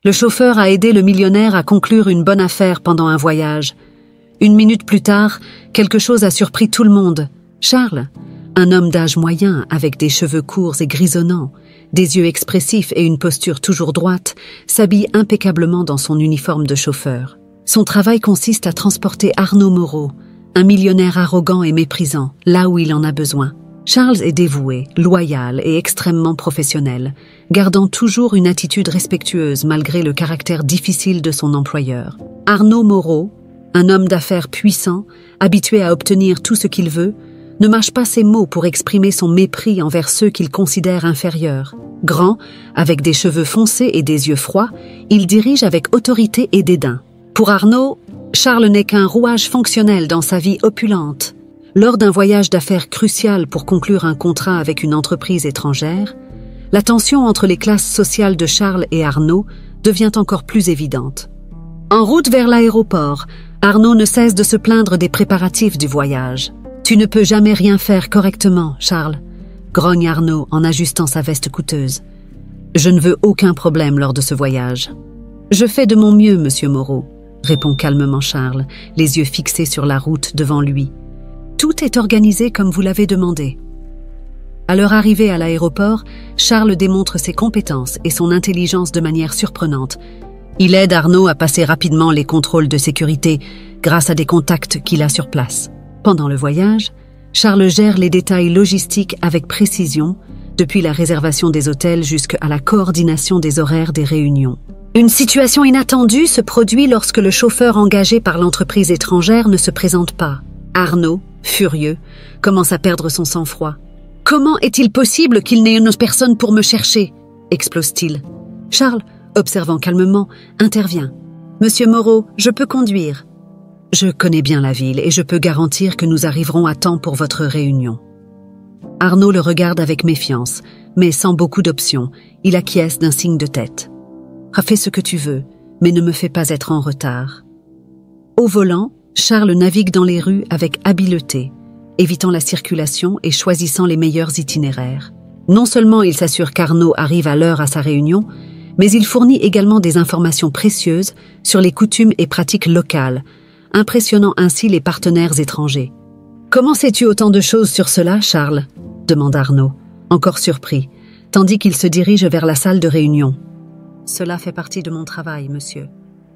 Le chauffeur a aidé le millionnaire à conclure une bonne affaire pendant un voyage. 1 minute plus tard, quelque chose a surpris tout le monde. Charles, un homme d'âge moyen avec des cheveux courts et grisonnants, des yeux expressifs et une posture toujours droite, s'habille impeccablement dans son uniforme de chauffeur. Son travail consiste à transporter Arnaud Moreau, un millionnaire arrogant et méprisant, là où il en a besoin. Charles est dévoué, loyal et extrêmement professionnel, gardant toujours une attitude respectueuse malgré le caractère difficile de son employeur. Arnaud Moreau, un homme d'affaires puissant, habitué à obtenir tout ce qu'il veut, ne mâche pas ses mots pour exprimer son mépris envers ceux qu'il considère inférieurs. Grand, avec des cheveux foncés et des yeux froids, il dirige avec autorité et dédain. Pour Arnaud, Charles n'est qu'un rouage fonctionnel dans sa vie opulente. Lors d'un voyage d'affaires crucial pour conclure un contrat avec une entreprise étrangère, la tension entre les classes sociales de Charles et Arnaud devient encore plus évidente. En route vers l'aéroport, Arnaud ne cesse de se plaindre des préparatifs du voyage. « Tu ne peux jamais rien faire correctement, Charles », grogne Arnaud en ajustant sa veste coûteuse. « Je ne veux aucun problème lors de ce voyage. »« Je fais de mon mieux, monsieur Moreau », répond calmement Charles, les yeux fixés sur la route devant lui. « Tout est organisé comme vous l'avez demandé. » À leur arrivée à l'aéroport, Charles démontre ses compétences et son intelligence de manière surprenante. Il aide Arnaud à passer rapidement les contrôles de sécurité grâce à des contacts qu'il a sur place. Pendant le voyage, Charles gère les détails logistiques avec précision, depuis la réservation des hôtels jusqu'à la coordination des horaires des réunions. Une situation inattendue se produit lorsque le chauffeur engagé par l'entreprise étrangère ne se présente pas. Arnaud, furieux, commence à perdre son sang-froid. « Comment est-il possible qu'il n'ait une personne pour me chercher ?» explose-t-il. Charles, observant calmement, intervient. « Monsieur Moreau, je peux conduire. » « Je connais bien la ville et je peux garantir que nous arriverons à temps pour votre réunion. » Arnaud le regarde avec méfiance, mais sans beaucoup d'options. Il acquiesce d'un signe de tête. « Fais ce que tu veux, mais ne me fais pas être en retard. » Au volant, Charles navigue dans les rues avec habileté, évitant la circulation et choisissant les meilleurs itinéraires. Non seulement il s'assure qu'Arnaud arrive à l'heure à sa réunion, mais il fournit également des informations précieuses sur les coutumes et pratiques locales, impressionnant ainsi les partenaires étrangers. « Comment sais-tu autant de choses sur cela, Charles ?» demande Arnaud, encore surpris, tandis qu'il se dirige vers la salle de réunion. « Cela fait partie de mon travail, monsieur. »«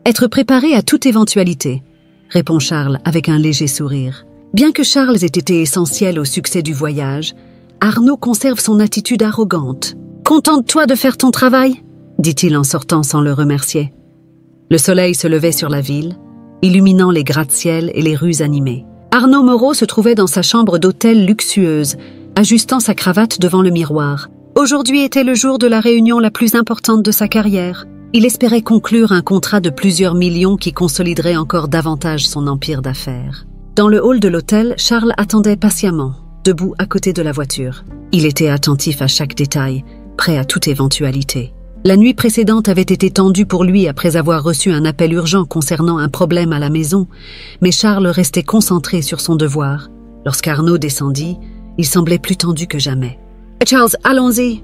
Être préparé à toute éventualité », répond Charles avec un léger sourire. Bien que Charles ait été essentiel au succès du voyage, Arnaud conserve son attitude arrogante. « Contente-toi de faire ton travail ?» dit-il en sortant sans le remercier. Le soleil se levait sur la ville, illuminant les gratte-ciel et les rues animées. Arnaud Moreau se trouvait dans sa chambre d'hôtel luxueuse, ajustant sa cravate devant le miroir. Aujourd'hui était le jour de la réunion la plus importante de sa carrière. Il espérait conclure un contrat de plusieurs millions qui consoliderait encore davantage son empire d'affaires. Dans le hall de l'hôtel, Charles attendait patiemment, debout à côté de la voiture. Il était attentif à chaque détail, prêt à toute éventualité. La nuit précédente avait été tendue pour lui après avoir reçu un appel urgent concernant un problème à la maison, mais Charles restait concentré sur son devoir. Lorsqu'Arnaud descendit, il semblait plus tendu que jamais. « Charles, allons-y !»«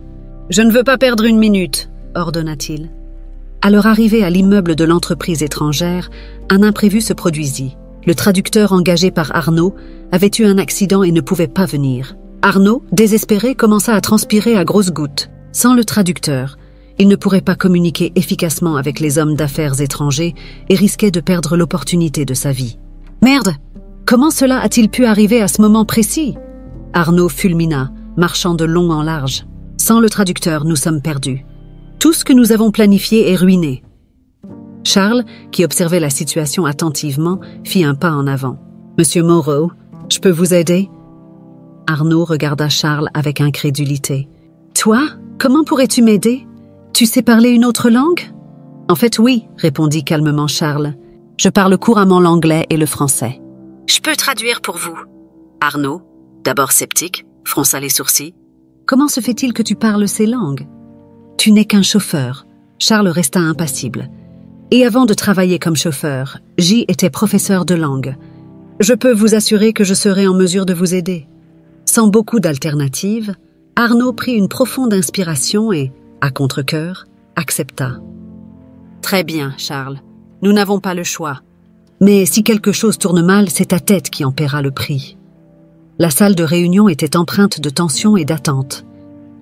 Je ne veux pas perdre 1 minute !» ordonna-t-il. À leur arrivée à l'immeuble de l'entreprise étrangère, un imprévu se produisit. Le traducteur engagé par Arnaud avait eu un accident et ne pouvait pas venir. Arnaud, désespéré, commença à transpirer à grosses gouttes. Sans le traducteur, il ne pourrait pas communiquer efficacement avec les hommes d'affaires étrangers et risquait de perdre l'opportunité de sa vie. « Merde! Comment cela a-t-il pu arriver à ce moment précis ?» Arnaud fulmina, marchant de long en large. « Sans le traducteur, nous sommes perdus. Tout ce que nous avons planifié est ruiné. » Charles, qui observait la situation attentivement, fit un pas en avant. « Monsieur Moreau, je peux vous aider ?» Arnaud regarda Charles avec incrédulité. « Toi, comment pourrais-tu m'aider ? Tu sais parler une autre langue ?»« En fait, oui, » répondit calmement Charles. « Je parle couramment l'anglais et le français. »« Je peux traduire pour vous. » Arnaud, d'abord sceptique, fronça les sourcils. « Comment se fait-il que tu parles ces langues ? » « Tu n'es qu'un chauffeur. » Charles resta impassible. « Et avant de travailler comme chauffeur, J était professeur de langue. Je peux vous assurer que je serai en mesure de vous aider. » Sans beaucoup d'alternatives, Arnaud prit une profonde inspiration et, à contre-cœur, accepta. Très bien, Charles. Nous n'avons pas le choix. Mais si quelque chose tourne mal, c'est ta tête qui en paiera le prix. » La salle de réunion était empreinte de tension et d'attente.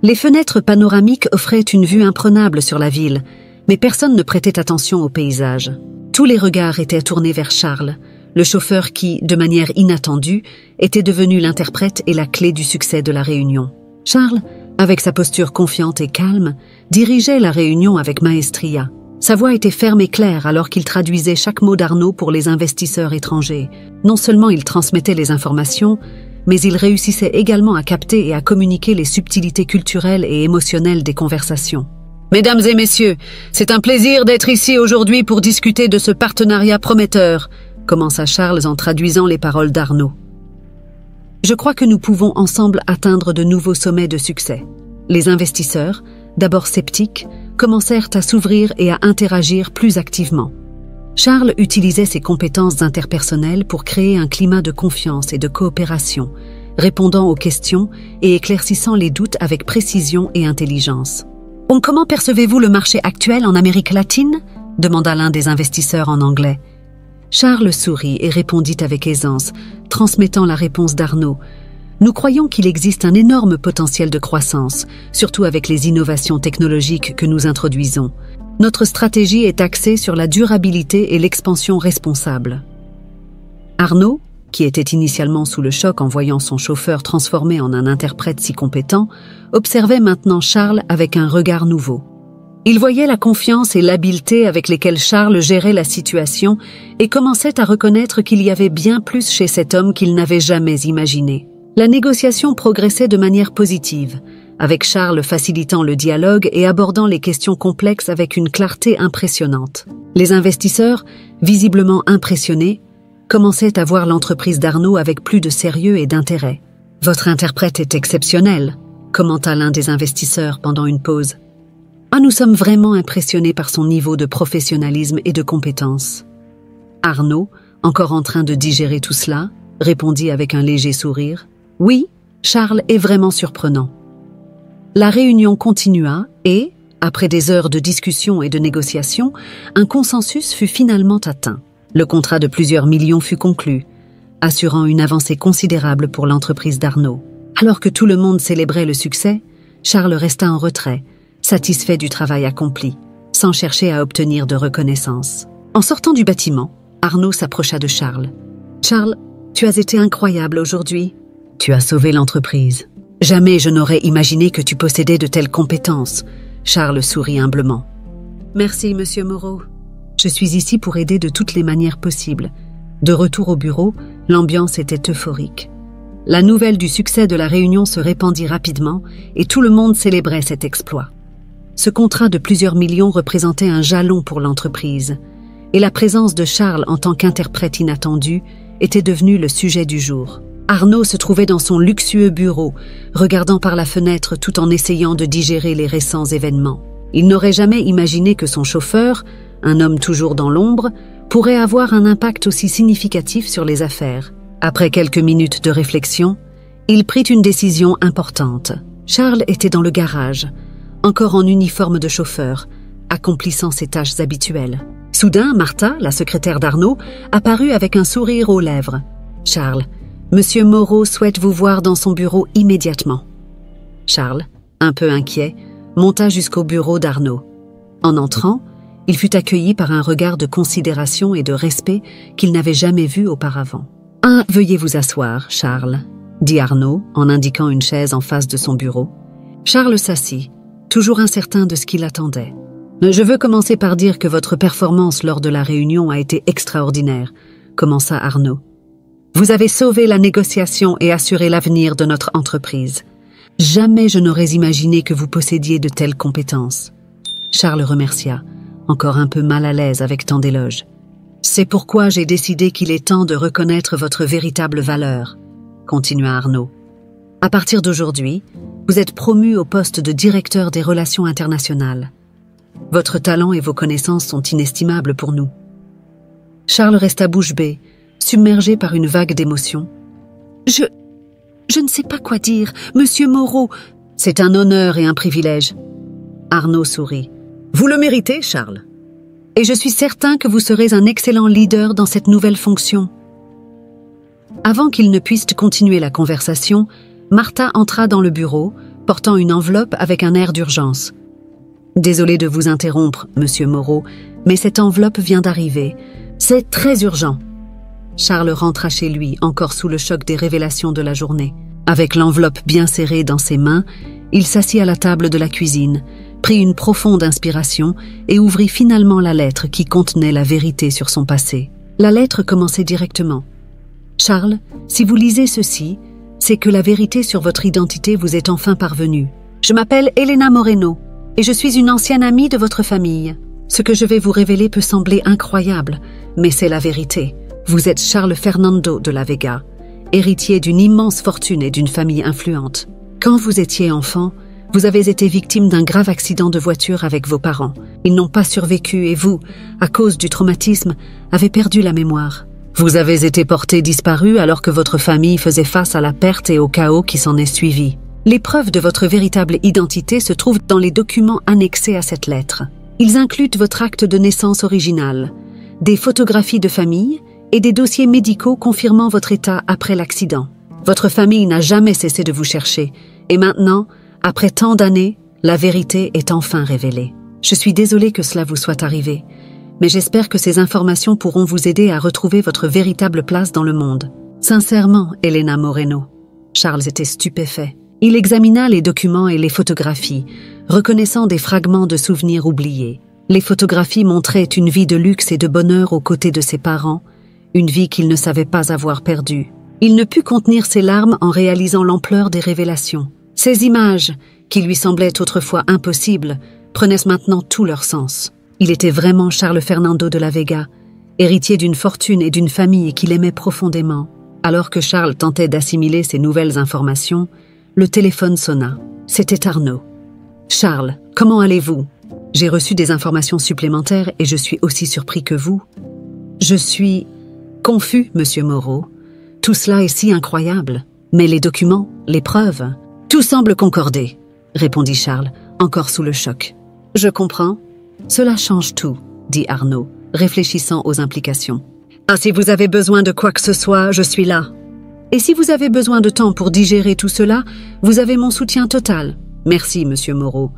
Les fenêtres panoramiques offraient une vue imprenable sur la ville, mais personne ne prêtait attention au paysage. Tous les regards étaient tournés vers Charles, le chauffeur qui, de manière inattendue, était devenu l'interprète et la clé du succès de la réunion. Charles, avec sa posture confiante et calme, dirigeait la réunion avec maestria. Sa voix était ferme et claire alors qu'il traduisait chaque mot d'Arnaud pour les investisseurs étrangers. Non seulement il transmettait les informations, mais il réussissait également à capter et à communiquer les subtilités culturelles et émotionnelles des conversations. « Mesdames et messieurs, c'est un plaisir d'être ici aujourd'hui pour discuter de ce partenariat prometteur », commença Charles en traduisant les paroles d'Arnaud. « Je crois que nous pouvons ensemble atteindre de nouveaux sommets de succès. » Les investisseurs, d'abord sceptiques, commencèrent à s'ouvrir et à interagir plus activement. Charles utilisait ses compétences interpersonnelles pour créer un climat de confiance et de coopération, répondant aux questions et éclaircissant les doutes avec précision et intelligence. « Comment percevez-vous le marché actuel en Amérique latine ?» demanda l'un des investisseurs en anglais. Charles sourit et répondit avec aisance, transmettant la réponse d'Arnaud. « Nous croyons qu'il existe un énorme potentiel de croissance, surtout avec les innovations technologiques que nous introduisons. Notre stratégie est axée sur la durabilité et l'expansion responsable. » Arnaud, qui était initialement sous le choc en voyant son chauffeur transformé en un interprète si compétent, observait maintenant Charles avec un regard nouveau. Il voyait la confiance et l'habileté avec lesquelles Charles gérait la situation et commençait à reconnaître qu'il y avait bien plus chez cet homme qu'il n'avait jamais imaginé. La négociation progressait de manière positive, avec Charles facilitant le dialogue et abordant les questions complexes avec une clarté impressionnante. Les investisseurs, visiblement impressionnés, commençaient à voir l'entreprise d'Arnaud avec plus de sérieux et d'intérêt. « Votre interprète est exceptionnel », commenta l'un des investisseurs pendant une pause. « Ah, nous sommes vraiment impressionnés par son niveau de professionnalisme et de compétence. » Arnaud, encore en train de digérer tout cela, répondit avec un léger sourire. « Oui, Charles est vraiment surprenant. » La réunion continua et, après des heures de discussion et de négociation, un consensus fut finalement atteint. Le contrat de plusieurs millions fut conclu, assurant une avancée considérable pour l'entreprise d'Arnaud. Alors que tout le monde célébrait le succès, Charles resta en retrait, satisfait du travail accompli, sans chercher à obtenir de reconnaissance. En sortant du bâtiment, Arnaud s'approcha de Charles. « Charles, tu as été incroyable aujourd'hui. Tu as sauvé l'entreprise. Jamais je n'aurais imaginé que tu possédais de telles compétences. » Charles sourit humblement. « Merci, Monsieur Moreau. Je suis ici pour aider de toutes les manières possibles. » De retour au bureau, l'ambiance était euphorique. La nouvelle du succès de la réunion se répandit rapidement et tout le monde célébrait cet exploit. Ce contrat de plusieurs millions représentait un jalon pour l'entreprise, et la présence de Charles en tant qu'interprète inattendu était devenue le sujet du jour. Arnaud se trouvait dans son luxueux bureau, regardant par la fenêtre tout en essayant de digérer les récents événements. Il n'aurait jamais imaginé que son chauffeur, un homme toujours dans l'ombre, pourrait avoir un impact aussi significatif sur les affaires. Après quelques minutes de réflexion, il prit une décision importante. Charles était dans le garage, encore en uniforme de chauffeur, accomplissant ses tâches habituelles. Soudain, Martha, la secrétaire d'Arnaud, apparut avec un sourire aux lèvres. « Charles, Monsieur Moreau souhaite vous voir dans son bureau immédiatement. » Charles, un peu inquiet, monta jusqu'au bureau d'Arnaud. En entrant, il fut accueilli par un regard de considération et de respect qu'il n'avait jamais vu auparavant. « Ah, veuillez vous asseoir, Charles, » dit Arnaud en indiquant une chaise en face de son bureau. Charles s'assit, toujours incertain de ce qu'il attendait. « Je veux commencer par dire que votre performance lors de la réunion a été extraordinaire, » commença Arnaud. « Vous avez sauvé la négociation et assuré l'avenir de notre entreprise. Jamais je n'aurais imaginé que vous possédiez de telles compétences. » Charles remercia, encore un peu mal à l'aise avec tant d'éloges. « C'est pourquoi j'ai décidé qu'il est temps de reconnaître votre véritable valeur, » continua Arnaud. « À partir d'aujourd'hui, vous êtes promu au poste de directeur des relations internationales. Votre talent et vos connaissances sont inestimables pour nous. » Charles resta bouche bée, submergé par une vague d'émotion. « Je ne sais pas quoi dire, Monsieur Moreau. » « C'est un honneur et un privilège. » Arnaud sourit. « Vous le méritez, Charles. » et je suis certain que vous serez un excellent leader dans cette nouvelle fonction. » Avant qu'ils ne puissent continuer la conversation, Martha entra dans le bureau, portant une enveloppe avec un air d'urgence. « Désolé de vous interrompre, Monsieur Moreau, mais cette enveloppe vient d'arriver. C'est très urgent. » Charles rentra chez lui, encore sous le choc des révélations de la journée. Avec l'enveloppe bien serrée dans ses mains, il s'assit à la table de la cuisine, prit une profonde inspiration et ouvrit finalement la lettre qui contenait la vérité sur son passé. La lettre commençait directement. « Charles, si vous lisez ceci, c'est que la vérité sur votre identité vous est enfin parvenue. Je m'appelle Elena Moreno et je suis une ancienne amie de votre famille. Ce que je vais vous révéler peut sembler incroyable, mais c'est la vérité. Vous êtes Charles Fernando de la Vega, héritier d'une immense fortune et d'une famille influente. Quand vous étiez enfant, vous avez été victime d'un grave accident de voiture avec vos parents. Ils n'ont pas survécu et vous, à cause du traumatisme, avez perdu la mémoire. Vous avez été porté disparu alors que votre famille faisait face à la perte et au chaos qui s'en est suivi. Les preuves de votre véritable identité se trouvent dans les documents annexés à cette lettre. Ils incluent votre acte de naissance original, des photographies de famille et des dossiers médicaux confirmant votre état après l'accident. Votre famille n'a jamais cessé de vous chercher, et maintenant, après tant d'années, la vérité est enfin révélée. Je suis désolée que cela vous soit arrivé, mais j'espère que ces informations pourront vous aider à retrouver votre véritable place dans le monde. Sincèrement, Elena Moreno. » Charles était stupéfait. Il examina les documents et les photographies, reconnaissant des fragments de souvenirs oubliés. Les photographies montraient une vie de luxe et de bonheur aux côtés de ses parents, une vie qu'il ne savait pas avoir perdue. Il ne put contenir ses larmes en réalisant l'ampleur des révélations. Ces images, qui lui semblaient autrefois impossibles, prenaient maintenant tout leur sens. Il était vraiment Charles Fernando de la Vega, héritier d'une fortune et d'une famille qu'il aimait profondément. Alors que Charles tentait d'assimiler ces nouvelles informations, le téléphone sonna. C'était Arnaud. « Charles, comment allez-vous ? J'ai reçu des informations supplémentaires et je suis aussi surpris que vous. »« Je suis confus, Monsieur Moreau. Tout cela est si incroyable. Mais les documents, les preuves, tout semble concorder, » répondit Charles, encore sous le choc. « Je comprends. Cela change tout, » dit Arnaud, réfléchissant aux implications. « Ah, si vous avez besoin de quoi que ce soit, je suis là. Et si vous avez besoin de temps pour digérer tout cela, vous avez mon soutien total. Merci, Monsieur Moreau.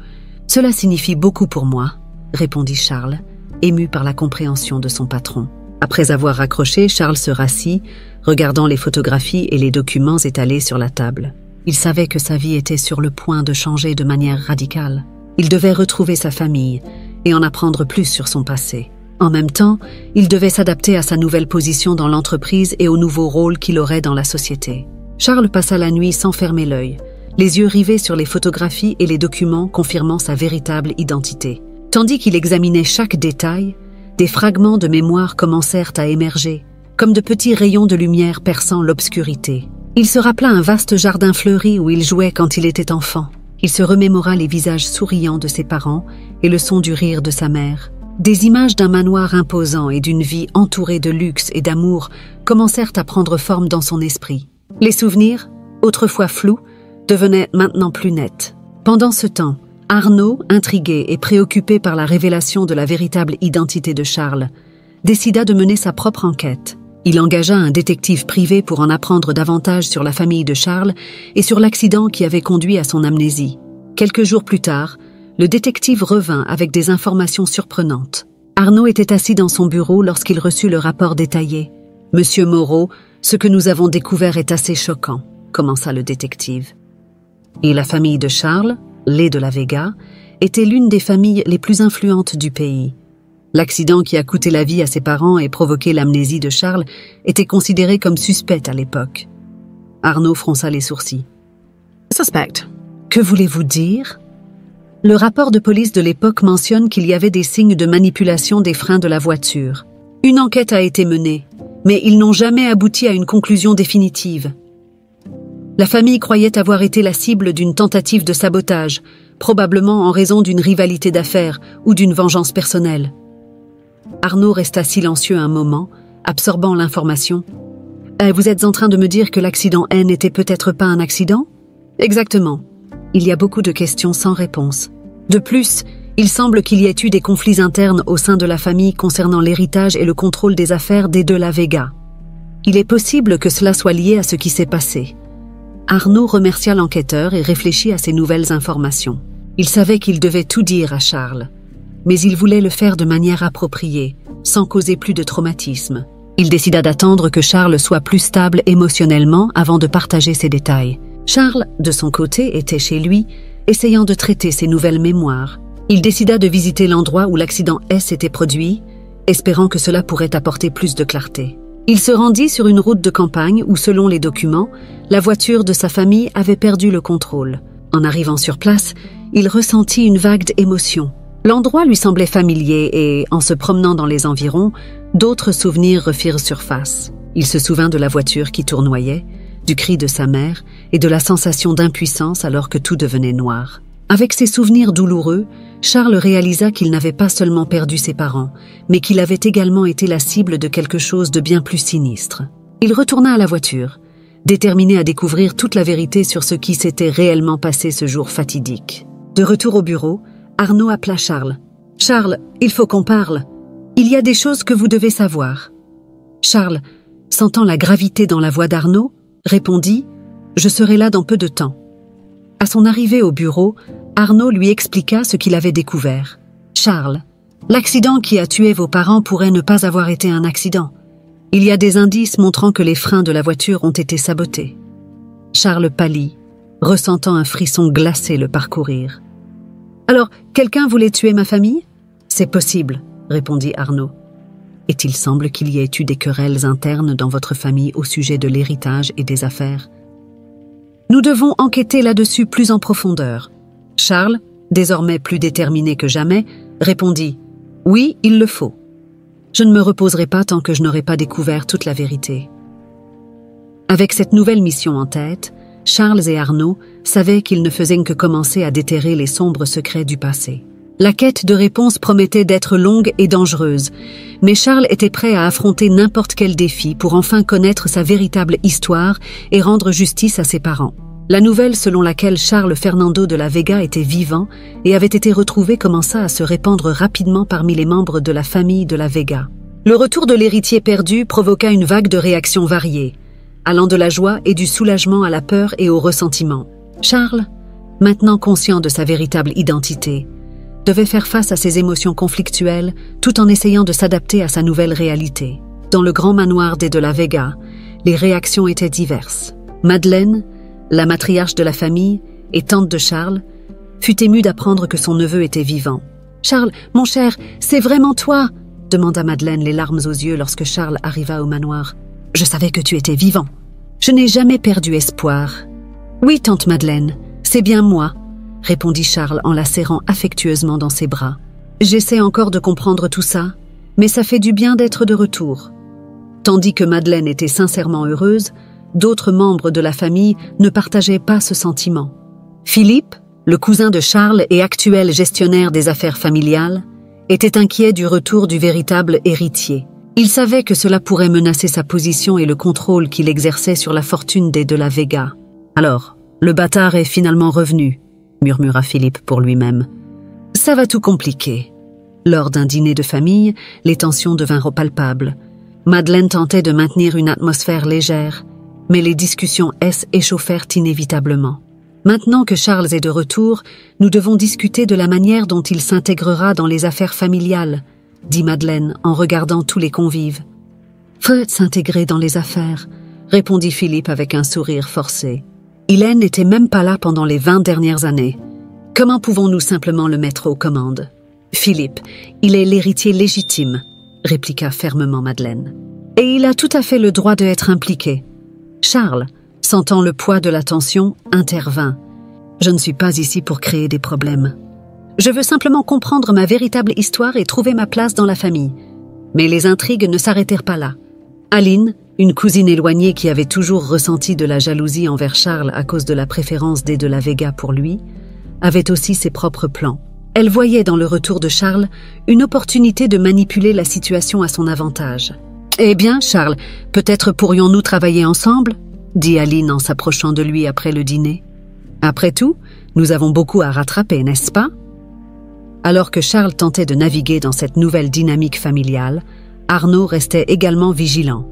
Cela signifie beaucoup pour moi, » répondit Charles, ému par la compréhension de son patron. Après avoir raccroché, Charles se rassit, regardant les photographies et les documents étalés sur la table. Il savait que sa vie était sur le point de changer de manière radicale. Il devait retrouver sa famille et en apprendre plus sur son passé. En même temps, il devait s'adapter à sa nouvelle position dans l'entreprise et au nouveau rôle qu'il aurait dans la société. Charles passa la nuit sans fermer l'œil, les yeux rivés sur les photographies et les documents confirmant sa véritable identité. Tandis qu'il examinait chaque détail, des fragments de mémoire commencèrent à émerger, comme de petits rayons de lumière perçant l'obscurité. Il se rappela un vaste jardin fleuri où il jouait quand il était enfant. Il se remémora les visages souriants de ses parents et le son du rire de sa mère. Des images d'un manoir imposant et d'une vie entourée de luxe et d'amour commencèrent à prendre forme dans son esprit. Les souvenirs, autrefois flous, devenaient maintenant plus nets. Pendant ce temps, Arnaud, intrigué et préoccupé par la révélation de la véritable identité de Charles, décida de mener sa propre enquête. Il engagea un détective privé pour en apprendre davantage sur la famille de Charles et sur l'accident qui avait conduit à son amnésie. Quelques jours plus tard, le détective revint avec des informations surprenantes. Arnaud était assis dans son bureau lorsqu'il reçut le rapport détaillé. « Monsieur Moreau, ce que nous avons découvert est assez choquant, » commença le détective. Et la famille de Charles, les de la Vega, était l'une des familles les plus influentes du pays. L'accident qui a coûté la vie à ses parents et provoqué l'amnésie de Charles était considéré comme suspect à l'époque. Arnaud fronça les sourcils. « Suspect. Que voulez-vous dire ?» Le rapport de police de l'époque mentionne qu'il y avait des signes de manipulation des freins de la voiture. Une enquête a été menée, mais ils n'ont jamais abouti à une conclusion définitive. La famille croyait avoir été la cible d'une tentative de sabotage, probablement en raison d'une rivalité d'affaires ou d'une vengeance personnelle. Arnaud resta silencieux un moment, absorbant l'information. « Vous êtes en train de me dire que l'accident N n'était peut-être pas un accident ?» « Exactement. Il y a beaucoup de questions sans réponse. De plus, Il semble qu'il y ait eu des conflits internes au sein de la famille concernant l'héritage et le contrôle des affaires des de la Vega. Il est possible que cela soit lié à ce qui s'est passé. Arnaud remercia l'enquêteur et réfléchit à ces nouvelles informations. Il savait qu'il devait tout dire à Charles, mais il voulait le faire de manière appropriée, sans causer plus de traumatisme. Il décida d'attendre que Charles soit plus stable émotionnellement avant de partager ses détails. Charles, de son côté, était chez lui, essayant de traiter ses nouvelles mémoires. Il décida de visiter l'endroit où l'accident s'était produit, espérant que cela pourrait apporter plus de clarté. Il se rendit sur une route de campagne où, selon les documents, la voiture de sa famille avait perdu le contrôle. En arrivant sur place, il ressentit une vague émotion. L'endroit lui semblait familier et, en se promenant dans les environs, d'autres souvenirs refirent surface. Il se souvint de la voiture qui tournoyait, du cri de sa mère et de la sensation d'impuissance alors que tout devenait noir. Avec ces souvenirs douloureux, Charles réalisa qu'il n'avait pas seulement perdu ses parents, mais qu'il avait également été la cible de quelque chose de bien plus sinistre. Il retourna à la voiture, déterminé à découvrir toute la vérité sur ce qui s'était réellement passé ce jour fatidique. De retour au bureau, Arnaud appela Charles. « Charles, il faut qu'on parle. Il y a des choses que vous devez savoir. » Charles, sentant la gravité dans la voix d'Arnaud, répondit « Je serai là dans peu de temps. » À son arrivée au bureau, Arnaud lui expliqua ce qu'il avait découvert. « Charles, l'accident qui a tué vos parents pourrait ne pas avoir été un accident. Il y a des indices montrant que les freins de la voiture ont été sabotés. » Charles pâlit, ressentant un frisson glacé le parcourir. « Alors, quelqu'un voulait tuer ma famille ? » ?»« C'est possible, » répondit Arnaud. « Et il semble qu'il y ait eu des querelles internes dans votre famille au sujet de l'héritage et des affaires. Nous devons enquêter là-dessus plus en profondeur. » Charles, désormais plus déterminé que jamais, répondit « Oui, il le faut. Je ne me reposerai pas tant que je n'aurai pas découvert toute la vérité. » Avec cette nouvelle mission en tête, Charles et Arnaud savaient qu'ils ne faisaient que commencer à déterrer les sombres secrets du passé. La quête de réponse promettait d'être longue et dangereuse, mais Charles était prêt à affronter n'importe quel défi pour enfin connaître sa véritable histoire et rendre justice à ses parents. La nouvelle selon laquelle Charles Fernando de la Vega était vivant et avait été retrouvé commença à se répandre rapidement parmi les membres de la famille de la Vega. Le retour de l'héritier perdu provoqua une vague de réactions variées, allant de la joie et du soulagement à la peur et au ressentiment. Charles, maintenant conscient de sa véritable identité, devait faire face à ses émotions conflictuelles tout en essayant de s'adapter à sa nouvelle réalité. Dans le grand manoir des de la Vega, les réactions étaient diverses. Madeleine, la matriarche de la famille et tante de Charles, fut émue d'apprendre que son neveu était vivant. « Charles, mon cher, c'est vraiment toi ?» demanda Madeleine les larmes aux yeux lorsque Charles arriva au manoir. « Je savais que tu étais vivant. Je n'ai jamais perdu espoir. »« Oui, tante Madeleine, c'est bien moi. » répondit Charles en la serrant affectueusement dans ses bras. « J'essaie encore de comprendre tout ça, mais ça fait du bien d'être de retour. » Tandis que Madeleine était sincèrement heureuse, d'autres membres de la famille ne partageaient pas ce sentiment. Philippe, le cousin de Charles et actuel gestionnaire des affaires familiales, était inquiet du retour du véritable héritier. Il savait que cela pourrait menacer sa position et le contrôle qu'il exerçait sur la fortune des de la Vega. « Alors, le bâtard est finalement revenu », murmura Philippe pour lui-même. « Ça va tout compliquer. » Lors d'un dîner de famille, les tensions devinrent palpables. Madeleine tentait de maintenir une atmosphère légère, mais les discussions échauffèrent inévitablement. « Maintenant que Charles est de retour, nous devons discuter de la manière dont il s'intégrera dans les affaires familiales, » dit Madeleine en regardant tous les convives. « Faut s'intégrer dans les affaires, » répondit Philippe avec un sourire forcé. Hélène n'était même pas là pendant les 20 dernières années. Comment pouvons-nous simplement le mettre aux commandes ? Philippe, il est l'héritier légitime, répliqua fermement Madeleine. Et il a tout à fait le droit d'être impliqué. Charles, sentant le poids de la tension, intervint. Je ne suis pas ici pour créer des problèmes. Je veux simplement comprendre ma véritable histoire et trouver ma place dans la famille. Mais les intrigues ne s'arrêtèrent pas là. Aline, une cousine éloignée qui avait toujours ressenti de la jalousie envers Charles à cause de la préférence des de la Vega pour lui, avait aussi ses propres plans. Elle voyait dans le retour de Charles une opportunité de manipuler la situation à son avantage. « Eh bien, Charles, peut-être pourrions-nous travailler ensemble ?» dit Aline en s'approchant de lui après le dîner. « Après tout, nous avons beaucoup à rattraper, n'est-ce pas ?» Alors que Charles tentait de naviguer dans cette nouvelle dynamique familiale, Arnaud restait également vigilant.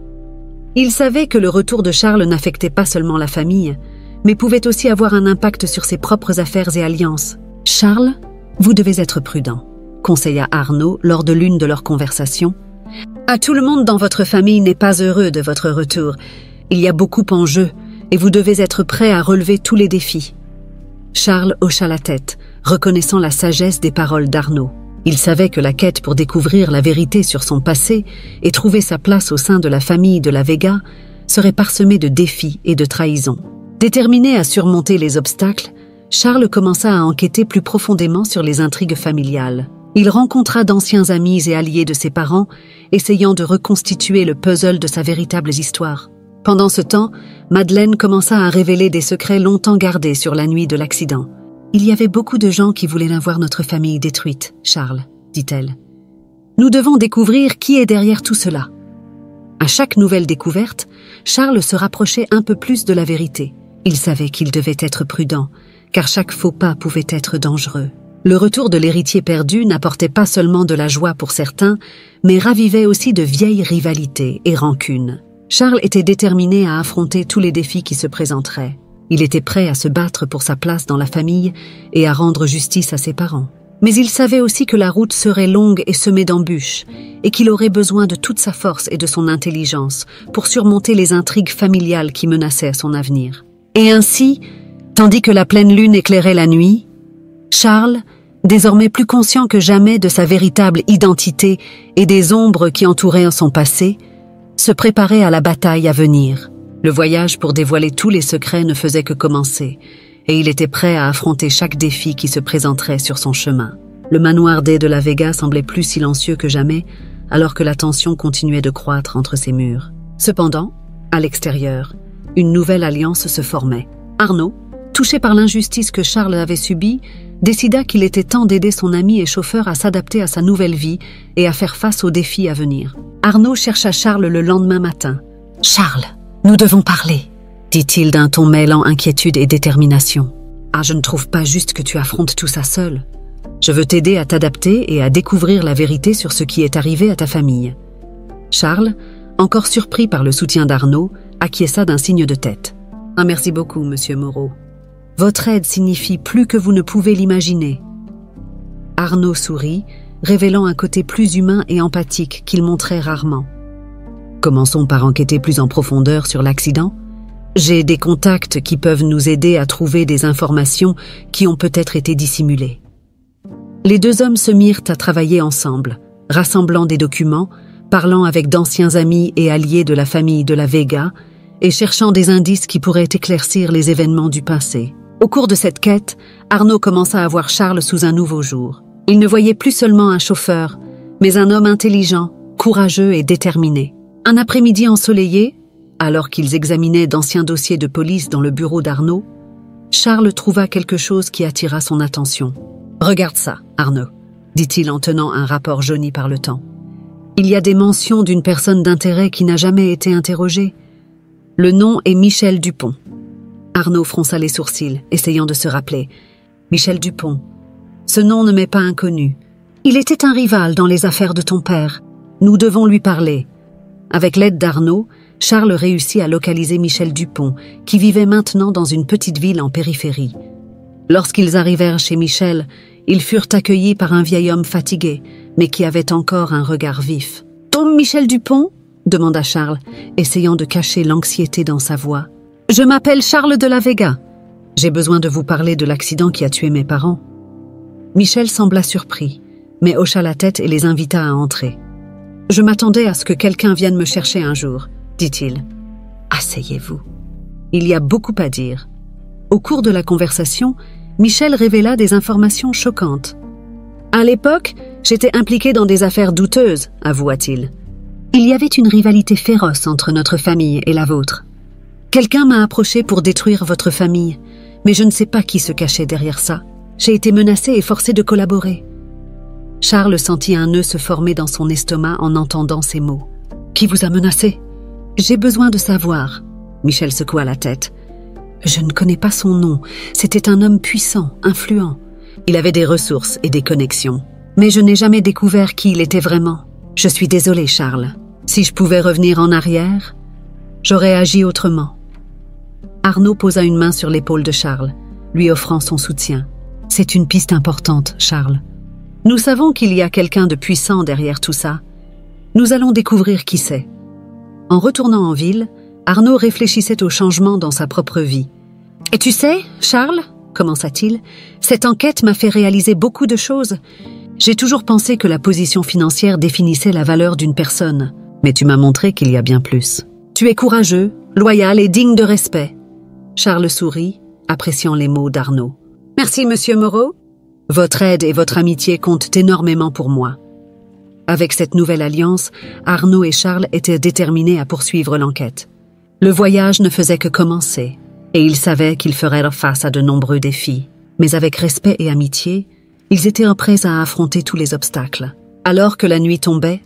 Il savait que le retour de Charles n'affectait pas seulement la famille, mais pouvait aussi avoir un impact sur ses propres affaires et alliances. « Charles, vous devez être prudent », conseilla Arnaud lors de l'une de leurs conversations. « À tout le monde dans votre famille n'est pas heureux de votre retour. Il y a beaucoup en jeu et vous devez être prêt à relever tous les défis. » Charles hocha la tête, reconnaissant la sagesse des paroles d'Arnaud. Il savait que la quête pour découvrir la vérité sur son passé et trouver sa place au sein de la famille de la Vega serait parsemée de défis et de trahisons. Déterminé à surmonter les obstacles, Charles commença à enquêter plus profondément sur les intrigues familiales. Il rencontra d'anciens amis et alliés de ses parents, essayant de reconstituer le puzzle de sa véritable histoire. Pendant ce temps, Madeleine commença à révéler des secrets longtemps gardés sur la nuit de l'accident. « Il y avait beaucoup de gens qui voulaient voir notre famille détruite, Charles, dit-elle. Nous devons découvrir qui est derrière tout cela. » À chaque nouvelle découverte, Charles se rapprochait un peu plus de la vérité. Il savait qu'il devait être prudent, car chaque faux pas pouvait être dangereux. Le retour de l'héritier perdu n'apportait pas seulement de la joie pour certains, mais ravivait aussi de vieilles rivalités et rancunes. Charles était déterminé à affronter tous les défis qui se présenteraient. Il était prêt à se battre pour sa place dans la famille et à rendre justice à ses parents. Mais il savait aussi que la route serait longue et semée d'embûches, et qu'il aurait besoin de toute sa force et de son intelligence pour surmonter les intrigues familiales qui menaçaient son avenir. Et ainsi, tandis que la pleine lune éclairait la nuit, Charles, désormais plus conscient que jamais de sa véritable identité et des ombres qui entouraient son passé, se préparait à la bataille à venir. Le voyage pour dévoiler tous les secrets ne faisait que commencer, et il était prêt à affronter chaque défi qui se présenterait sur son chemin. Le manoir de la Vega semblait plus silencieux que jamais, alors que la tension continuait de croître entre ses murs. Cependant, à l'extérieur, une nouvelle alliance se formait. Arnaud, touché par l'injustice que Charles avait subie, décida qu'il était temps d'aider son ami et chauffeur à s'adapter à sa nouvelle vie et à faire face aux défis à venir. Arnaud chercha Charles le lendemain matin. « Charles, nous devons parler, » dit-il d'un ton mêlant inquiétude et détermination. « Ah, je ne trouve pas juste que tu affrontes tout ça seul. Je veux t'aider à t'adapter et à découvrir la vérité sur ce qui est arrivé à ta famille. » Charles, encore surpris par le soutien d'Arnaud, acquiesça d'un signe de tête. « Ah, merci beaucoup, monsieur Moreau. Votre aide signifie plus que vous ne pouvez l'imaginer. » Arnaud sourit, révélant un côté plus humain et empathique qu'il montrait rarement. « Commençons par enquêter plus en profondeur sur l'accident. J'ai des contacts qui peuvent nous aider à trouver des informations qui ont peut-être été dissimulées. » Les deux hommes se mirent à travailler ensemble, rassemblant des documents, parlant avec d'anciens amis et alliés de la famille de la Vega et cherchant des indices qui pourraient éclaircir les événements du passé. Au cours de cette quête, Arnaud commença à voir Charles sous un nouveau jour. Il ne voyait plus seulement un chauffeur, mais un homme intelligent, courageux et déterminé. Un après-midi ensoleillé, alors qu'ils examinaient d'anciens dossiers de police dans le bureau d'Arnaud, Charles trouva quelque chose qui attira son attention. « Regarde ça, Arnaud », dit-il en tenant un rapport jauni par le temps. « Il y a des mentions d'une personne d'intérêt qui n'a jamais été interrogée. Le nom est Michel Dupont. » Arnaud fronça les sourcils, essayant de se rappeler. « Michel Dupont. Ce nom ne m'est pas inconnu. Il était un rival dans les affaires de ton père. Nous devons lui parler. » Avec l'aide d'Arnaud, Charles réussit à localiser Michel Dupont, qui vivait maintenant dans une petite ville en périphérie. Lorsqu'ils arrivèrent chez Michel, ils furent accueillis par un vieil homme fatigué, mais qui avait encore un regard vif. « Tom Michel Dupont ?» demanda Charles, essayant de cacher l'anxiété dans sa voix. « Je m'appelle Charles de la Vega. J'ai besoin de vous parler de l'accident qui a tué mes parents. » Michel sembla surpris, mais hocha la tête et les invita à entrer. « Je m'attendais à ce que quelqu'un vienne me chercher un jour, » dit-il. « Asseyez-vous. Il y a beaucoup à dire. » Au cours de la conversation, Michel révéla des informations choquantes. « À l'époque, j'étais impliqué dans des affaires douteuses, avoua-t-il. Il y avait une rivalité féroce entre notre famille et la vôtre. Quelqu'un m'a approché pour détruire votre famille, mais je ne sais pas qui se cachait derrière ça. J'ai été menacé et forcé de collaborer. » Charles sentit un nœud se former dans son estomac en entendant ces mots. « Qui vous a menacé ?»« J'ai besoin de savoir. » Michel secoua la tête. « Je ne connais pas son nom. C'était un homme puissant, influent. Il avait des ressources et des connexions. Mais je n'ai jamais découvert qui il était vraiment. Je suis désolée, Charles. Si je pouvais revenir en arrière, j'aurais agi autrement. Arnaud posa une main sur l'épaule de Charles, lui offrant son soutien. C'est une piste importante, Charles. Nous savons qu'il y a quelqu'un de puissant derrière tout ça. Nous allons découvrir qui c'est. En retournant en ville, Arnaud réfléchissait au changement dans sa propre vie. « Et tu sais, Charles, commença-t-il, cette enquête m'a fait réaliser beaucoup de choses. J'ai toujours pensé que la position financière définissait la valeur d'une personne. Mais tu m'as montré qu'il y a bien plus. Tu es courageux, loyal et digne de respect. » Charles sourit, appréciant les mots d'Arnaud. « Merci, monsieur Moreau. Votre aide et votre amitié comptent énormément pour moi. » Avec cette nouvelle alliance, Arnaud et Charles étaient déterminés à poursuivre l'enquête. Le voyage ne faisait que commencer, et ils savaient qu'ils feraient face à de nombreux défis. Mais avec respect et amitié, ils étaient prêts à affronter tous les obstacles. Alors que la nuit tombait,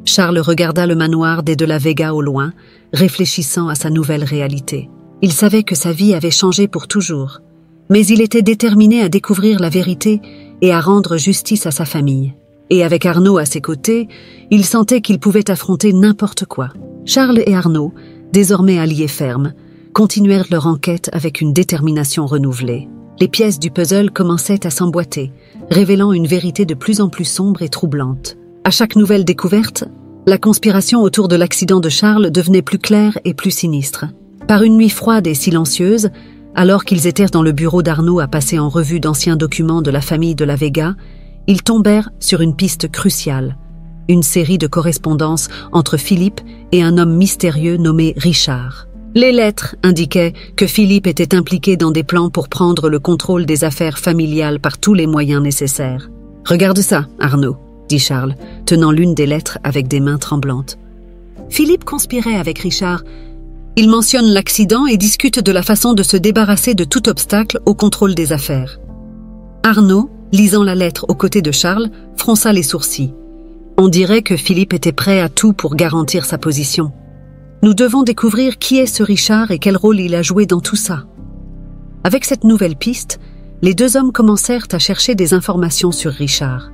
Charles regarda le manoir des De la Vega au loin, réfléchissant à sa nouvelle réalité. Il savait que sa vie avait changé pour toujours, mais il était déterminé à découvrir la vérité et à rendre justice à sa famille. Et avec Arnaud à ses côtés, il sentait qu'il pouvait affronter n'importe quoi. Charles et Arnaud, désormais alliés fermes, continuèrent leur enquête avec une détermination renouvelée. Les pièces du puzzle commençaient à s'emboîter, révélant une vérité de plus en plus sombre et troublante. À chaque nouvelle découverte, la conspiration autour de l'accident de Charles devenait plus claire et plus sinistre. Par une nuit froide et silencieuse, alors qu'ils étaient dans le bureau d'Arnaud à passer en revue d'anciens documents de la famille de la Vega, ils tombèrent sur une piste cruciale, une série de correspondances entre Philippe et un homme mystérieux nommé Richard. Les lettres indiquaient que Philippe était impliqué dans des plans pour prendre le contrôle des affaires familiales par tous les moyens nécessaires. « Regarde ça, Arnaud », dit Charles, tenant l'une des lettres avec des mains tremblantes. Philippe conspirait avec Richard. Il mentionne l'accident et discute de la façon de se débarrasser de tout obstacle au contrôle des affaires. Arnaud, lisant la lettre aux côtés de Charles, fronça les sourcils. On dirait que Philippe était prêt à tout pour garantir sa position. Nous devons découvrir qui est ce Richard et quel rôle il a joué dans tout ça. Avec cette nouvelle piste, les deux hommes commencèrent à chercher des informations sur Richard.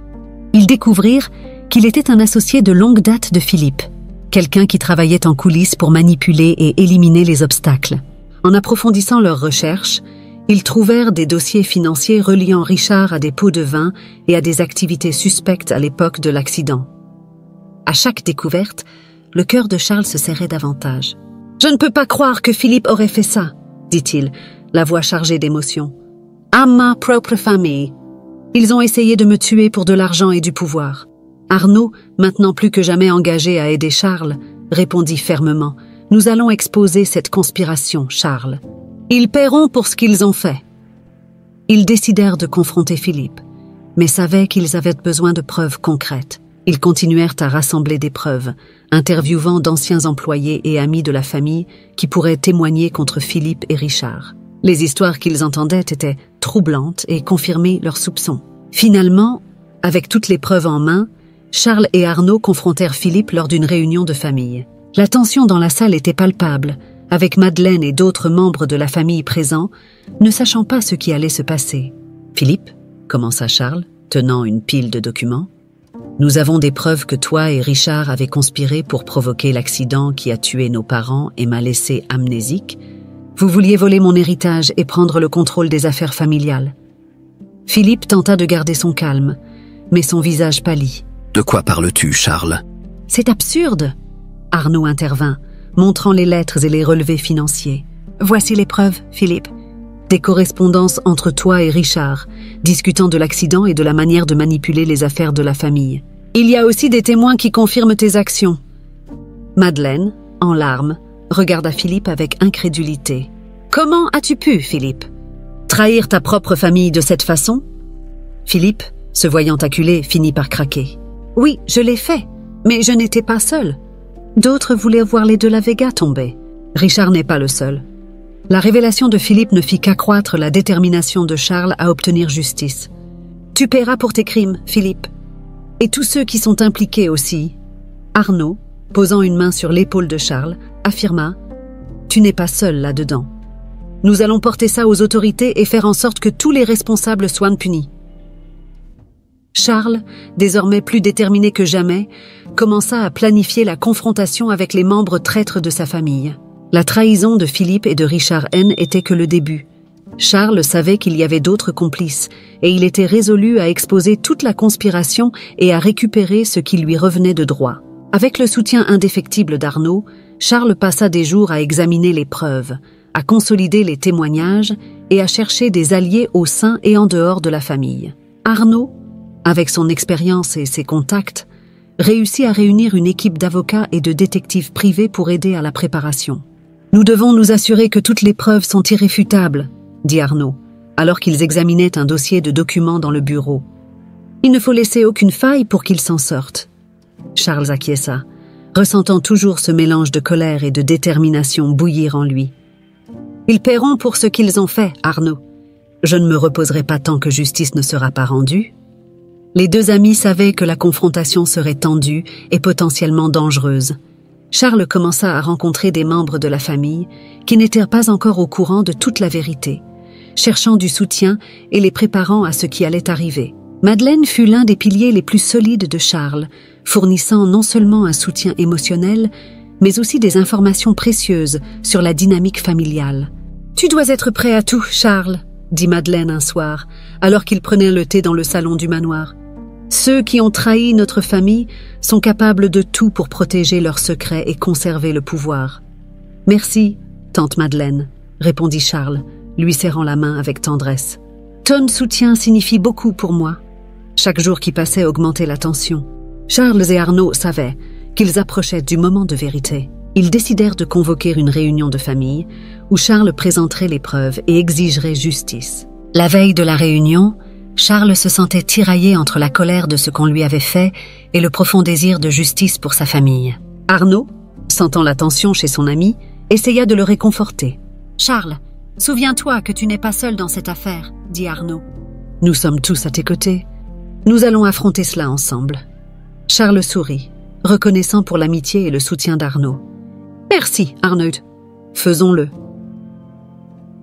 Ils découvrirent qu'il était un associé de longue date de Philippe, quelqu'un qui travaillait en coulisses pour manipuler et éliminer les obstacles. En approfondissant leurs recherches, ils trouvèrent des dossiers financiers reliant Richard à des pots de vin et à des activités suspectes à l'époque de l'accident. À chaque découverte, le cœur de Charles se serrait davantage. « Je ne peux pas croire que Philippe aurait fait ça, » dit-il, la voix chargée d'émotion. « À ma propre famille. Ils ont essayé de me tuer pour de l'argent et du pouvoir. » Arnaud, maintenant plus que jamais engagé à aider Charles, répondit fermement. « Nous allons exposer cette conspiration, Charles. Ils paieront pour ce qu'ils ont fait. » Ils décidèrent de confronter Philippe, mais savaient qu'ils avaient besoin de preuves concrètes. Ils continuèrent à rassembler des preuves, interviewant d'anciens employés et amis de la famille qui pourraient témoigner contre Philippe et Richard. Les histoires qu'ils entendaient étaient troublantes et confirmaient leurs soupçons. Finalement, avec toutes les preuves en main, Charles et Arnaud confrontèrent Philippe lors d'une réunion de famille. La tension dans la salle était palpable, avec Madeleine et d'autres membres de la famille présents, ne sachant pas ce qui allait se passer. « Philippe, » commença Charles, tenant une pile de documents, « nous avons des preuves que toi et Richard avez conspiré pour provoquer l'accident qui a tué nos parents et m'a laissé amnésique. Vous vouliez voler mon héritage et prendre le contrôle des affaires familiales. » Philippe tenta de garder son calme, mais son visage pâlit. « De quoi parles-tu, Charles ?»« C'est absurde !» Arnaud intervint, montrant les lettres et les relevés financiers. « Voici les preuves, Philippe. Des correspondances entre toi et Richard, discutant de l'accident et de la manière de manipuler les affaires de la famille. Il y a aussi des témoins qui confirment tes actions. » Madeleine, en larmes, regarda Philippe avec incrédulité. « Comment as-tu pu, Philippe? Trahir ta propre famille de cette façon ?» Philippe, se voyant acculé, finit par craquer. « Oui, je l'ai fait, mais je n'étais pas seul. D'autres voulaient voir les De la Vega tomber. Richard n'est pas le seul. » La révélation de Philippe ne fit qu'accroître la détermination de Charles à obtenir justice. « Tu paieras pour tes crimes, Philippe. Et tous ceux qui sont impliqués aussi. » Arnaud, posant une main sur l'épaule de Charles, affirma « Tu n'es pas seul là-dedans. Nous allons porter ça aux autorités et faire en sorte que tous les responsables soient punis. » Charles, désormais plus déterminé que jamais, commença à planifier la confrontation avec les membres traîtres de sa famille. La trahison de Philippe et de Richard N était que le début. Charles savait qu'il y avait d'autres complices, et il était résolu à exposer toute la conspiration et à récupérer ce qui lui revenait de droit. Avec le soutien indéfectible d'Arnaud, Charles passa des jours à examiner les preuves, à consolider les témoignages et à chercher des alliés au sein et en dehors de la famille. Arnaud, avec son expérience et ses contacts, réussit à réunir une équipe d'avocats et de détectives privés pour aider à la préparation. « Nous devons nous assurer que toutes les preuves sont irréfutables », dit Arnaud, alors qu'ils examinaient un dossier de documents dans le bureau. « Il ne faut laisser aucune faille pour qu'ils s'en sortent. » Charles acquiesça, ressentant toujours ce mélange de colère et de détermination bouillir en lui. « Ils paieront pour ce qu'ils ont fait, Arnaud. Je ne me reposerai pas tant que justice ne sera pas rendue. » Les deux amis savaient que la confrontation serait tendue et potentiellement dangereuse. Charles commença à rencontrer des membres de la famille qui n'étaient pas encore au courant de toute la vérité, cherchant du soutien et les préparant à ce qui allait arriver. Madeleine fut l'un des piliers les plus solides de Charles, fournissant non seulement un soutien émotionnel, mais aussi des informations précieuses sur la dynamique familiale. « Tu dois être prêt à tout, Charles », dit Madeleine un soir, alors qu'ils prenaient le thé dans le salon du manoir. « Ceux qui ont trahi notre famille sont capables de tout pour protéger leurs secrets et conserver le pouvoir. »« Merci, tante Madeleine », répondit Charles, lui serrant la main avec tendresse. « Ton soutien signifie beaucoup pour moi. » Chaque jour qui passait augmentait la tension. Charles et Arnaud savaient qu'ils approchaient du moment de vérité. Ils décidèrent de convoquer une réunion de famille où Charles présenterait les preuves et exigerait justice. La veille de la réunion, Charles se sentait tiraillé entre la colère de ce qu'on lui avait fait et le profond désir de justice pour sa famille. Arnaud, sentant la tension chez son ami, essaya de le réconforter. « Charles, souviens-toi que tu n'es pas seul dans cette affaire, » dit Arnaud. « Nous sommes tous à tes côtés. Nous allons affronter cela ensemble. » Charles sourit, reconnaissant pour l'amitié et le soutien d'Arnaud. « Merci, Arnaud. Faisons-le. »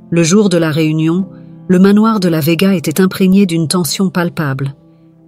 Le jour de la réunion, le manoir de la Vega était imprégné d'une tension palpable.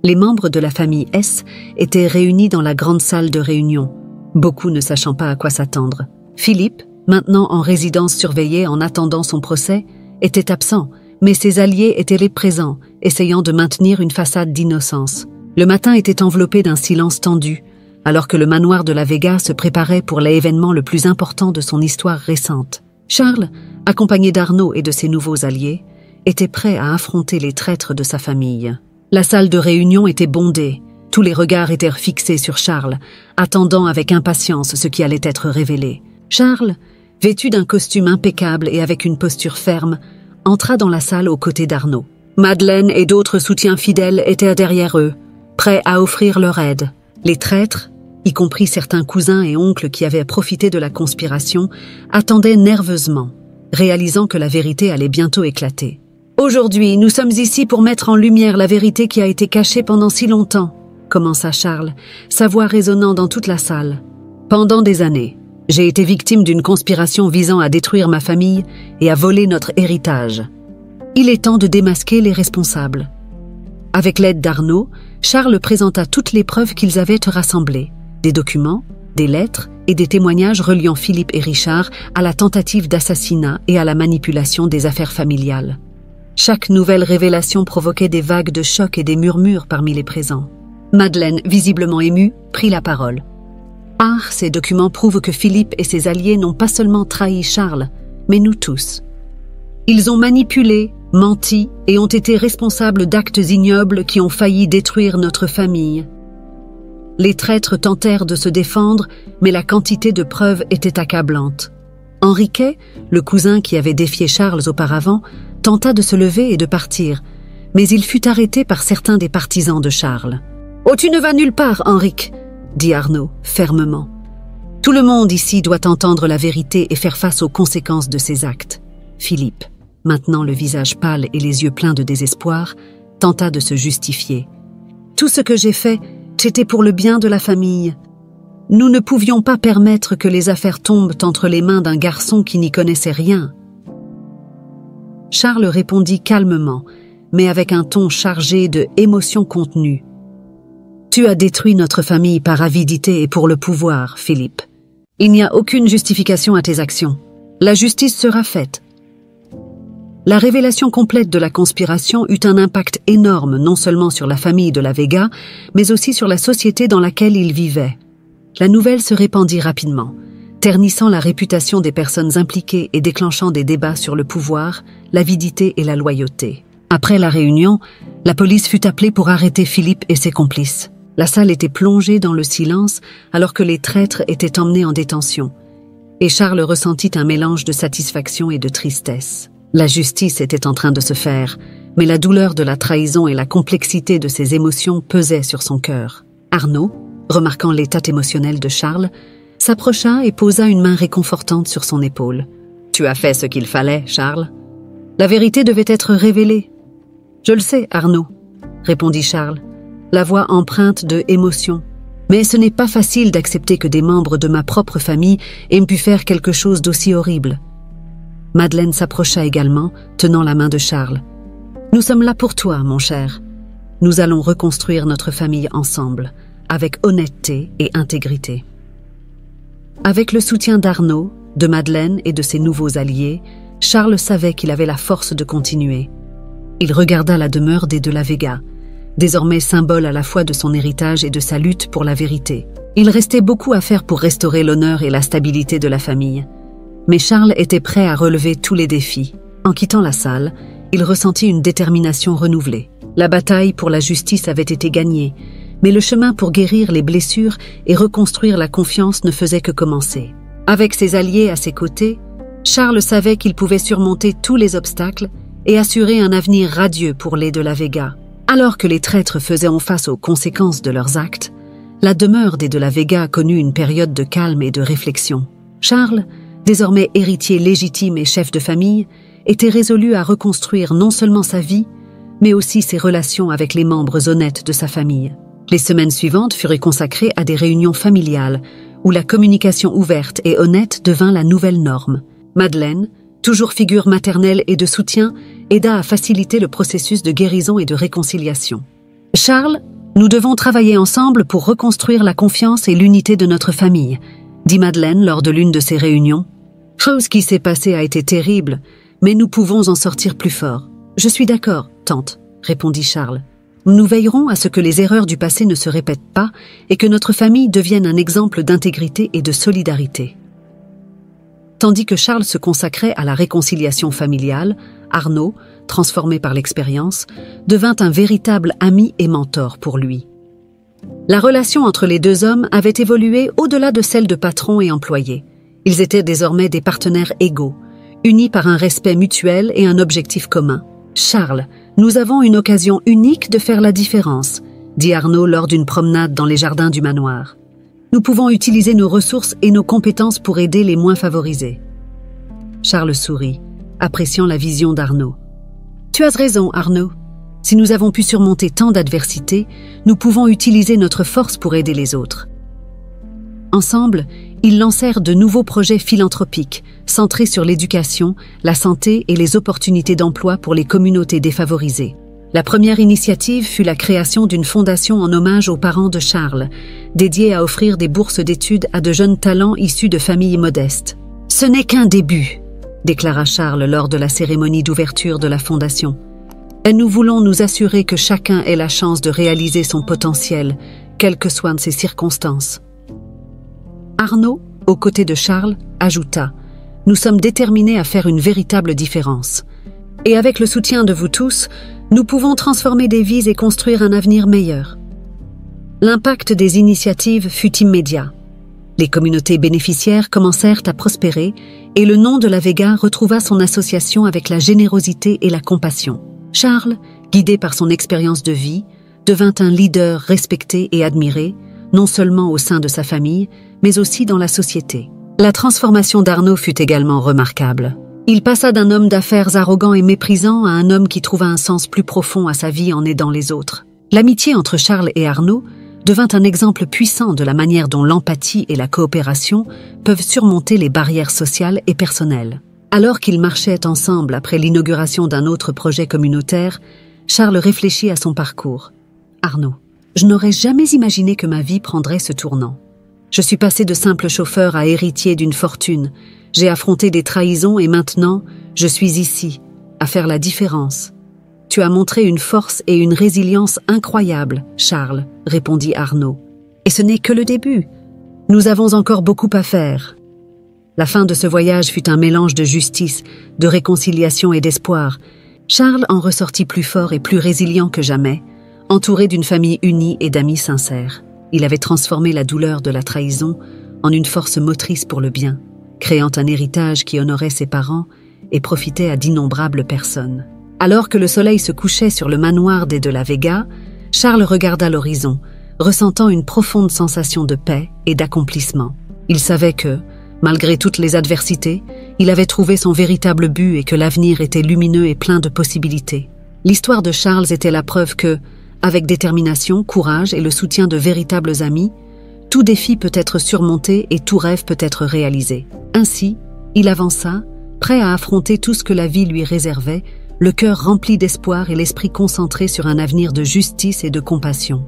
Les membres de la famille S étaient réunis dans la grande salle de réunion, beaucoup ne sachant pas à quoi s'attendre. Philippe, maintenant en résidence surveillée en attendant son procès, était absent, mais ses alliés étaient les présents, essayant de maintenir une façade d'innocence. Le matin était enveloppé d'un silence tendu, alors que le manoir de la Vega se préparait pour l'événement le plus important de son histoire récente. Charles, accompagné d'Arnaud et de ses nouveaux alliés, était prêt à affronter les traîtres de sa famille. La salle de réunion était bondée, tous les regards étaient fixés sur Charles, attendant avec impatience ce qui allait être révélé. Charles, vêtu d'un costume impeccable et avec une posture ferme, entra dans la salle aux côtés d'Arnaud. Madeleine et d'autres soutiens fidèles étaient derrière eux, prêts à offrir leur aide. Les traîtres, y compris certains cousins et oncles qui avaient profité de la conspiration, attendaient nerveusement, réalisant que la vérité allait bientôt éclater. « Aujourd'hui, nous sommes ici pour mettre en lumière la vérité qui a été cachée pendant si longtemps, » commença Charles, sa voix résonnant dans toute la salle. « Pendant des années, j'ai été victime d'une conspiration visant à détruire ma famille et à voler notre héritage. Il est temps de démasquer les responsables. » Avec l'aide d'Arnaud, Charles présenta toutes les preuves qu'ils avaient rassemblées, des documents, des lettres et des témoignages reliant Philippe et Richard à la tentative d'assassinat et à la manipulation des affaires familiales. Chaque nouvelle révélation provoquait des vagues de choc et des murmures parmi les présents. Madeleine, visiblement émue, prit la parole. « Ah, ces documents prouvent que Philippe et ses alliés n'ont pas seulement trahi Charles, mais nous tous. Ils ont manipulé, menti et ont été responsables d'actes ignobles qui ont failli détruire notre famille. Les traîtres tentèrent de se défendre, mais la quantité de preuves était accablante. Henriquet, le cousin qui avait défié Charles auparavant, tenta de se lever et de partir, mais il fut arrêté par certains des partisans de Charles. « Oh, tu ne vas nulle part, Henrique !» dit Arnaud, fermement. « Tout le monde ici doit entendre la vérité et faire face aux conséquences de ses actes. » Philippe, maintenant le visage pâle et les yeux pleins de désespoir, tenta de se justifier. « Tout ce que j'ai fait, c'était pour le bien de la famille. Nous ne pouvions pas permettre que les affaires tombent entre les mains d'un garçon qui n'y connaissait rien. » Charles répondit calmement, mais avec un ton chargé de émotions contenues. Tu as détruit notre famille par avidité et pour le pouvoir, Philippe. Il n'y a aucune justification à tes actions. La justice sera faite. » La révélation complète de la conspiration eut un impact énorme non seulement sur la famille de la Vega, mais aussi sur la société dans laquelle ils vivaient. La nouvelle se répandit rapidement, ternissant la réputation des personnes impliquées et déclenchant des débats sur le pouvoir, l'avidité et la loyauté. Après la réunion, la police fut appelée pour arrêter Philippe et ses complices. La salle était plongée dans le silence alors que les traîtres étaient emmenés en détention. Et Charles ressentit un mélange de satisfaction et de tristesse. La justice était en train de se faire, mais la douleur de la trahison et la complexité de ses émotions pesaient sur son cœur. Arnaud, remarquant l'état émotionnel de Charles, s'approcha et posa une main réconfortante sur son épaule. « Tu as fait ce qu'il fallait, Charles. La vérité devait être révélée. »« Je le sais, Arnaud, » répondit Charles, la voix empreinte de émotion. « Mais ce n'est pas facile d'accepter que des membres de ma propre famille aient pu faire quelque chose d'aussi horrible. » Madeleine s'approcha également, tenant la main de Charles. « Nous sommes là pour toi, mon cher. Nous allons reconstruire notre famille ensemble, avec honnêteté et intégrité. » Avec le soutien d'Arnaud, de Madeleine et de ses nouveaux alliés, Charles savait qu'il avait la force de continuer. Il regarda la demeure des de la Vega, désormais symbole à la fois de son héritage et de sa lutte pour la vérité. Il restait beaucoup à faire pour restaurer l'honneur et la stabilité de la famille. Mais Charles était prêt à relever tous les défis. En quittant la salle, il ressentit une détermination renouvelée. La bataille pour la justice avait été gagnée, mais le chemin pour guérir les blessures et reconstruire la confiance ne faisait que commencer. Avec ses alliés à ses côtés, Charles savait qu'il pouvait surmonter tous les obstacles et assurer un avenir radieux pour les de la Vega. Alors que les traîtres faisaient face aux conséquences de leurs actes, la demeure des de la Vega connut une période de calme et de réflexion. Charles, désormais héritier légitime et chef de famille, était résolu à reconstruire non seulement sa vie, mais aussi ses relations avec les membres honnêtes de sa famille. Les semaines suivantes furent consacrées à des réunions familiales, où la communication ouverte et honnête devint la nouvelle norme. Madeleine, toujours figure maternelle et de soutien, aida à faciliter le processus de guérison et de réconciliation. « Charles, nous devons travailler ensemble pour reconstruire la confiance et l'unité de notre famille », dit Madeleine lors de l'une de ces réunions. « Ce qui s'est passé a été terrible, mais nous pouvons en sortir plus forts. »« Je suis d'accord, tante, » répondit Charles. « Nous veillerons à ce que les erreurs du passé ne se répètent pas et que notre famille devienne un exemple d'intégrité et de solidarité. » Tandis que Charles se consacrait à la réconciliation familiale, Arnaud, transformé par l'expérience, devint un véritable ami et mentor pour lui. La relation entre les deux hommes avait évolué au-delà de celle de patron et employé. Ils étaient désormais des partenaires égaux, unis par un respect mutuel et un objectif commun. « Charles, nous avons une occasion unique de faire la différence », dit Arnaud lors d'une promenade dans les jardins du manoir. « Nous pouvons utiliser nos ressources et nos compétences pour aider les moins favorisés. » Charles sourit, appréciant la vision d'Arnaud. « Tu as raison, Arnaud. Si nous avons pu surmonter tant d'adversités, nous pouvons utiliser notre force pour aider les autres. » Ensemble, ils lancèrent de nouveaux projets philanthropiques, centrés sur l'éducation, la santé et les opportunités d'emploi pour les communautés défavorisées. La première initiative fut la création d'une fondation en hommage aux parents de Charles, dédiée à offrir des bourses d'études à de jeunes talents issus de familles modestes. « Ce n'est qu'un début », déclara Charles lors de la cérémonie d'ouverture de la fondation. « Et nous voulons nous assurer que chacun ait la chance de réaliser son potentiel, quelles que soient ses circonstances. » Arnaud, aux côtés de Charles, ajouta « Nous sommes déterminés à faire une véritable différence. Et avec le soutien de vous tous, nous pouvons transformer des vies et construire un avenir meilleur. » L'impact des initiatives fut immédiat. Les communautés bénéficiaires commencèrent à prospérer et le nom de la Vega retrouva son association avec la générosité et la compassion. Charles, guidé par son expérience de vie, devint un leader respecté et admiré, non seulement au sein de sa famille, mais aussi dans la société. La transformation d'Arnaud fut également remarquable. Il passa d'un homme d'affaires arrogant et méprisant à un homme qui trouva un sens plus profond à sa vie en aidant les autres. L'amitié entre Charles et Arnaud devint un exemple puissant de la manière dont l'empathie et la coopération peuvent surmonter les barrières sociales et personnelles. Alors qu'ils marchaient ensemble après l'inauguration d'un autre projet communautaire, Charles réfléchit à son parcours. « Arnaud, Je n'aurais jamais imaginé que ma vie prendrait ce tournant. Je suis passé de simple chauffeur à héritier d'une fortune. J'ai affronté des trahisons et maintenant, je suis ici, à faire la différence. Tu as montré une force et une résilience incroyables, Charles, répondit Arnaud. Et ce n'est que le début. Nous avons encore beaucoup à faire. La fin de ce voyage fut un mélange de justice, de réconciliation et d'espoir. Charles en ressortit plus fort et plus résilient que jamais, entouré d'une famille unie et d'amis sincères. Il avait transformé la douleur de la trahison en une force motrice pour le bien, créant un héritage qui honorait ses parents et profitait à d'innombrables personnes. Alors que le soleil se couchait sur le manoir des de la Vega, Charles regarda l'horizon, ressentant une profonde sensation de paix et d'accomplissement. Il savait que, malgré toutes les adversités, il avait trouvé son véritable but et que l'avenir était lumineux et plein de possibilités. L'histoire de Charles était la preuve que, avec détermination, courage et le soutien de véritables amis, tout défi peut être surmonté et tout rêve peut être réalisé. Ainsi, il avança, prêt à affronter tout ce que la vie lui réservait, le cœur rempli d'espoir et l'esprit concentré sur un avenir de justice et de compassion.